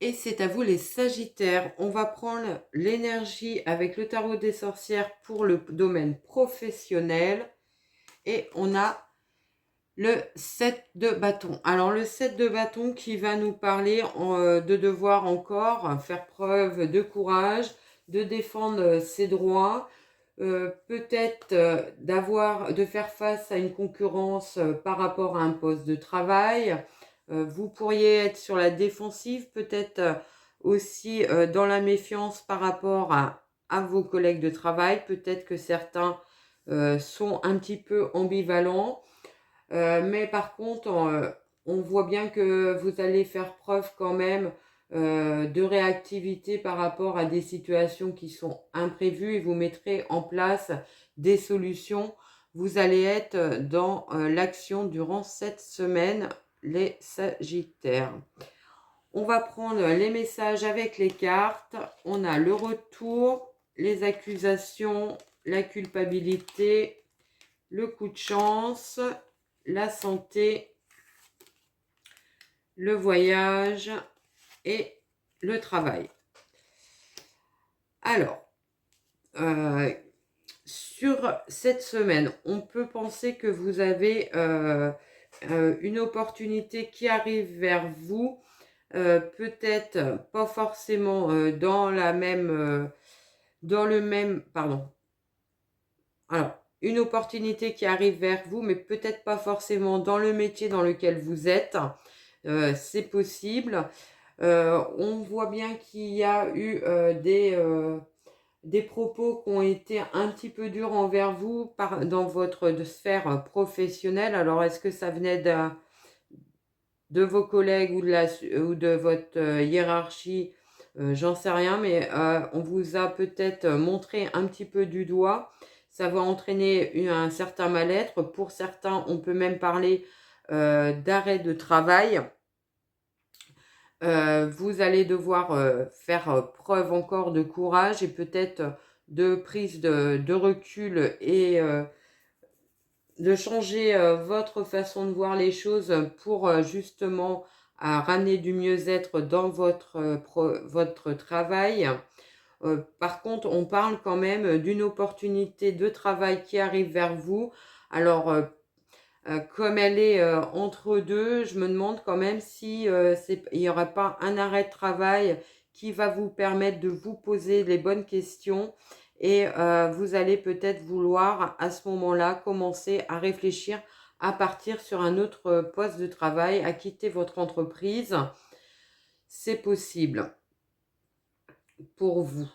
Et c'est à vous les Sagittaires. On va prendre l'énergie avec le tarot des sorcières pour le domaine professionnel. Et on a le 7 de bâton. Alors le 7 de bâton qui va nous parler de devoir encore faire preuve de courage, de défendre ses droits, peut-être de faire face à une concurrence par rapport à un poste de travail. Vous pourriez être sur la défensive, peut-être aussi dans la méfiance par rapport à vos collègues de travail. Peut-être que certains sont un petit peu ambivalents. Mais par contre, on voit bien que vous allez faire preuve quand même de réactivité par rapport à des situations qui sont imprévues et vous mettrez en place des solutions. Vous allez être dans l'action durant cette semaine, les Sagittaires. On va prendre les messages avec les cartes. On a le retour, les accusations, la culpabilité, le coup de chance, la santé, le voyage et le travail. Alors, sur cette semaine, on peut penser que vous avez une opportunité qui arrive vers vous, peut-être pas forcément dans le même, pardon. Alors, une opportunité qui arrive vers vous, mais peut-être pas forcément dans le métier dans lequel vous êtes. C'est possible. On voit bien qu'il y a eu des propos qui ont été un petit peu durs envers vous dans votre sphère professionnelle. Alors, est-ce que ça venait de vos collègues ou de votre hiérarchie? J'en sais rien, mais on vous a peut-être montré un petit peu du doigt. Ça va entraîner un certain mal-être. Pour certains, on peut même parler d'arrêt de travail. Vous allez devoir faire preuve encore de courage et peut-être de prise de recul et de changer votre façon de voir les choses pour justement ramener du mieux-être dans votre travail. Par contre, on parle quand même d'une opportunité de travail qui arrive vers vous. Alors, comme elle est entre deux, je me demande quand même si il n'y aura pas un arrêt de travail qui va vous permettre de vous poser les bonnes questions et vous allez peut-être vouloir à ce moment-là commencer à réfléchir à partir sur un autre poste de travail, à quitter votre entreprise. C'est possible pour vous.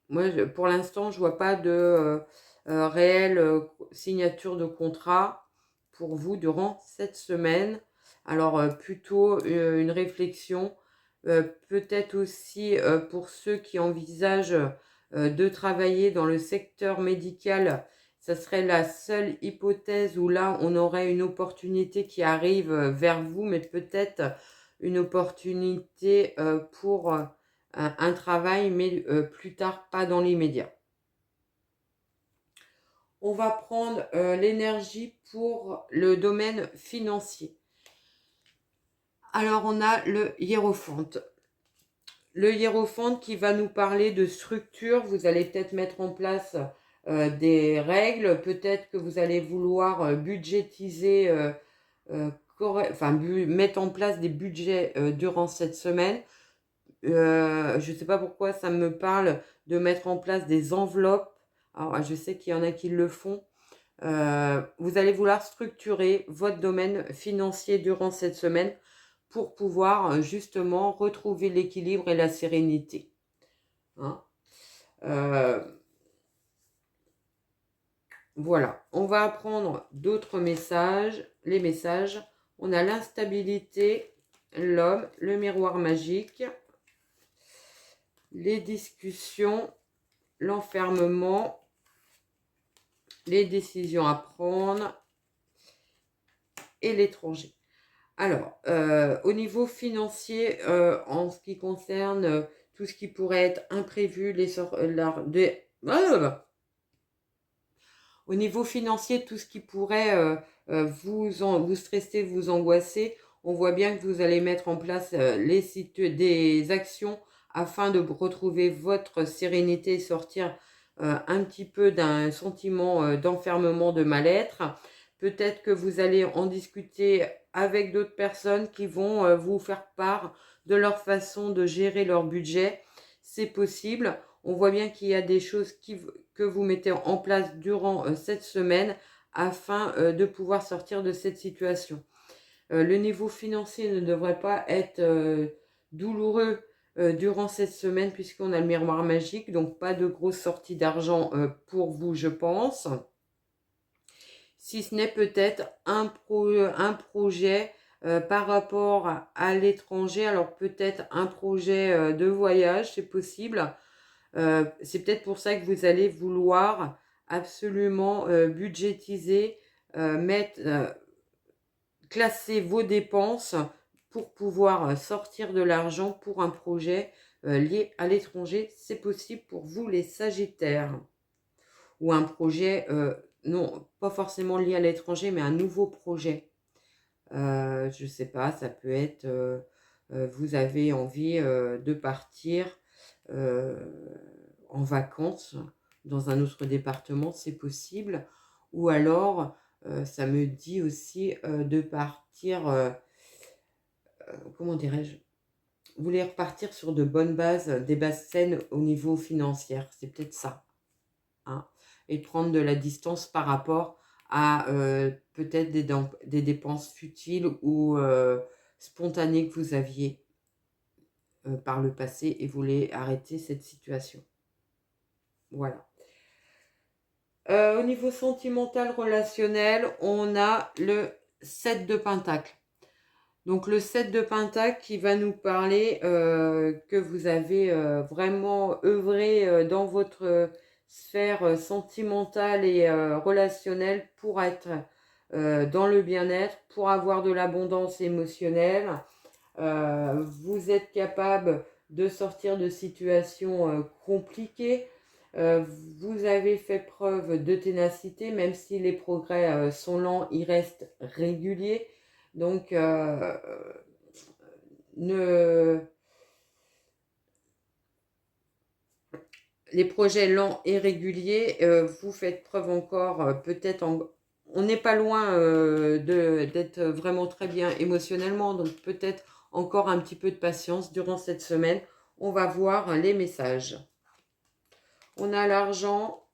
Moi, pour l'instant, je vois pas de réelle signature de contrat pour vous durant cette semaine. Alors, plutôt une réflexion, peut-être aussi pour ceux qui envisagent de travailler dans le secteur médical, ça serait la seule hypothèse où là, on aurait une opportunité qui arrive vers vous, mais peut-être une opportunité pour un travail, mais plus tard, pas dans l'immédiat. On va prendre l'énergie pour le domaine financier. Alors, on a le hiérophante. Le hiérophante qui va nous parler de structure. Vous allez peut-être mettre en place des règles. Peut-être que vous allez vouloir budgétiser, mettre en place des budgets durant cette semaine. Je ne sais pas pourquoi ça me parle de mettre en place des enveloppes. Alors, je sais qu'il y en a qui le font. Vous allez vouloir structurer votre domaine financier durant cette semaine pour pouvoir justement retrouver l'équilibre et la sérénité. Hein. Voilà, on va apprendre d'autres messages. Les messages, on a l'instabilité, l'homme, le miroir magique, les discussions, l'enfermement, les décisions à prendre et l'étranger. Alors, au niveau financier, en ce qui concerne tout ce qui pourrait être imprévu, au niveau financier, tout ce qui pourrait vous stresser, vous angoisser, On voit bien que vous allez mettre en place des actions afin de retrouver votre sérénité et sortir un petit peu d'un sentiment d'enfermement, de mal-être. Peut-être que vous allez en discuter avec d'autres personnes qui vont vous faire part de leur façon de gérer leur budget. C'est possible. On voit bien qu'il y a des choses que vous mettez en place durant cette semaine afin de pouvoir sortir de cette situation. Le niveau financier ne devrait pas être douloureux durant cette semaine puisqu'on a le miroir magique, donc pas de grosses sorties d'argent pour vous, je pense. Si ce n'est peut-être un projet par rapport à l'étranger, alors peut-être un projet de voyage, c'est possible. C'est peut-être pour ça que vous allez vouloir absolument budgétiser, classer vos dépenses pour pouvoir sortir de l'argent pour un projet lié à l'étranger. C'est possible pour vous les Sagittaires. Ou un projet, non, pas forcément lié à l'étranger, mais un nouveau projet. Je ne sais pas, ça peut être, vous avez envie de partir en vacances dans un autre département, c'est possible. Ou alors, ça me dit aussi de partir, comment dirais-je, vous voulez repartir sur de bonnes bases, des bases saines au niveau financier, c'est peut-être ça. Hein, et prendre de la distance par rapport à peut-être des dépenses futiles ou spontanées que vous aviez par le passé et vous voulez arrêter cette situation. Voilà. Au niveau sentimental, relationnel, on a le 7 de Pentacle. Donc le 7 de Pentacle qui va nous parler que vous avez vraiment œuvré dans votre sphère sentimentale et relationnelle pour être dans le bien-être, pour avoir de l'abondance émotionnelle. Vous êtes capable de sortir de situations compliquées. Vous avez fait preuve de ténacité, même si les progrès sont lents, ils restent réguliers. Donc, les projets lents et réguliers, vous faites preuve encore, peut-être, on n'est pas loin d'être vraiment très bien émotionnellement, donc peut-être encore un petit peu de patience durant cette semaine. On va voir les messages. On a l'argent,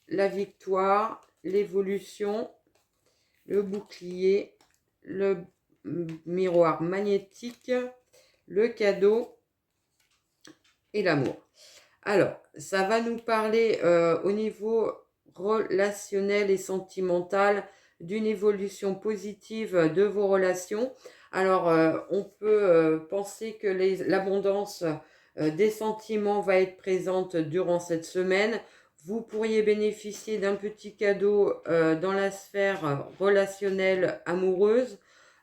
la victoire, l'évolution, le bouclier, le miroir magnétique, le cadeau et l'amour. Alors, ça va nous parler au niveau relationnel et sentimental d'une évolution positive de vos relations. Alors, on peut penser que l'abondance des sentiments va être présente durant cette semaine. Vous pourriez bénéficier d'un petit cadeau dans la sphère relationnelle amoureuse.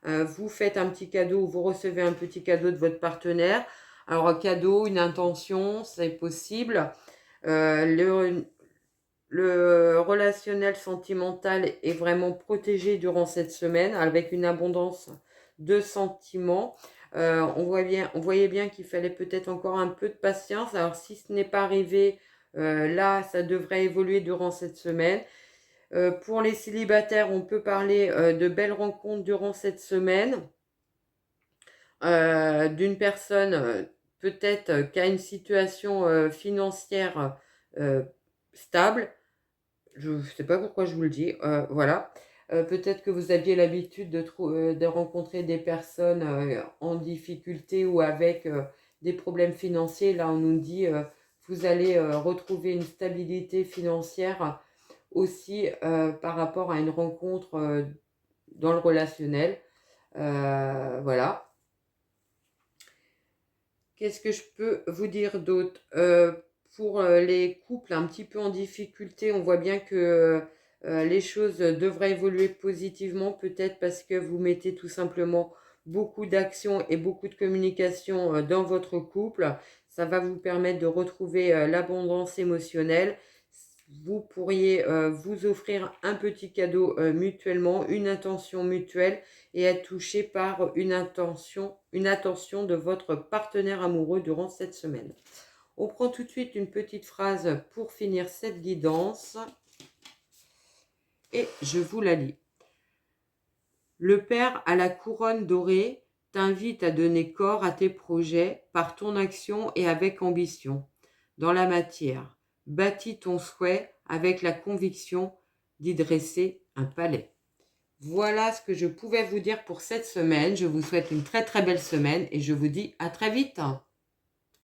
Vous faites un petit cadeau, vous recevez un petit cadeau de votre partenaire. Alors, un cadeau, une intention, c'est possible. Le relationnel sentimental est vraiment protégé durant cette semaine avec une abondance de sentiments. On voyait bien qu'il fallait peut-être encore un peu de patience. Alors, si ce n'est pas arrivé, là, ça devrait évoluer durant cette semaine. Pour les célibataires, on peut parler de belles rencontres durant cette semaine. D'une personne peut-être qui a une situation financière stable. Je ne sais pas pourquoi je vous le dis. Voilà. Peut-être que vous aviez l'habitude de rencontrer des personnes en difficulté ou avec des problèmes financiers. Là, on nous dit vous allez retrouver une stabilité financière aussi par rapport à une rencontre dans le relationnel. Voilà. Qu'est-ce que je peux vous dire d'autre pour les couples un petit peu en difficulté, on voit bien que les choses devraient évoluer positivement, peut-être parce que vous mettez tout simplement beaucoup d'action et beaucoup de communication dans votre couple. Ça va vous permettre de retrouver l'abondance émotionnelle. vous pourriez vous offrir un petit cadeau mutuellement, une intention mutuelle et être touché par une attention de votre partenaire amoureux durant cette semaine. On prend tout de suite une petite phrase pour finir cette guidance et je vous la lis. Le Père à la couronne dorée t'invite à donner corps à tes projets par ton action et avec ambition. Dans la matière, bâtis ton souhait avec la conviction d'y dresser un palais. Voilà ce que je pouvais vous dire pour cette semaine. Je vous souhaite une très très belle semaine et je vous dis à très vite.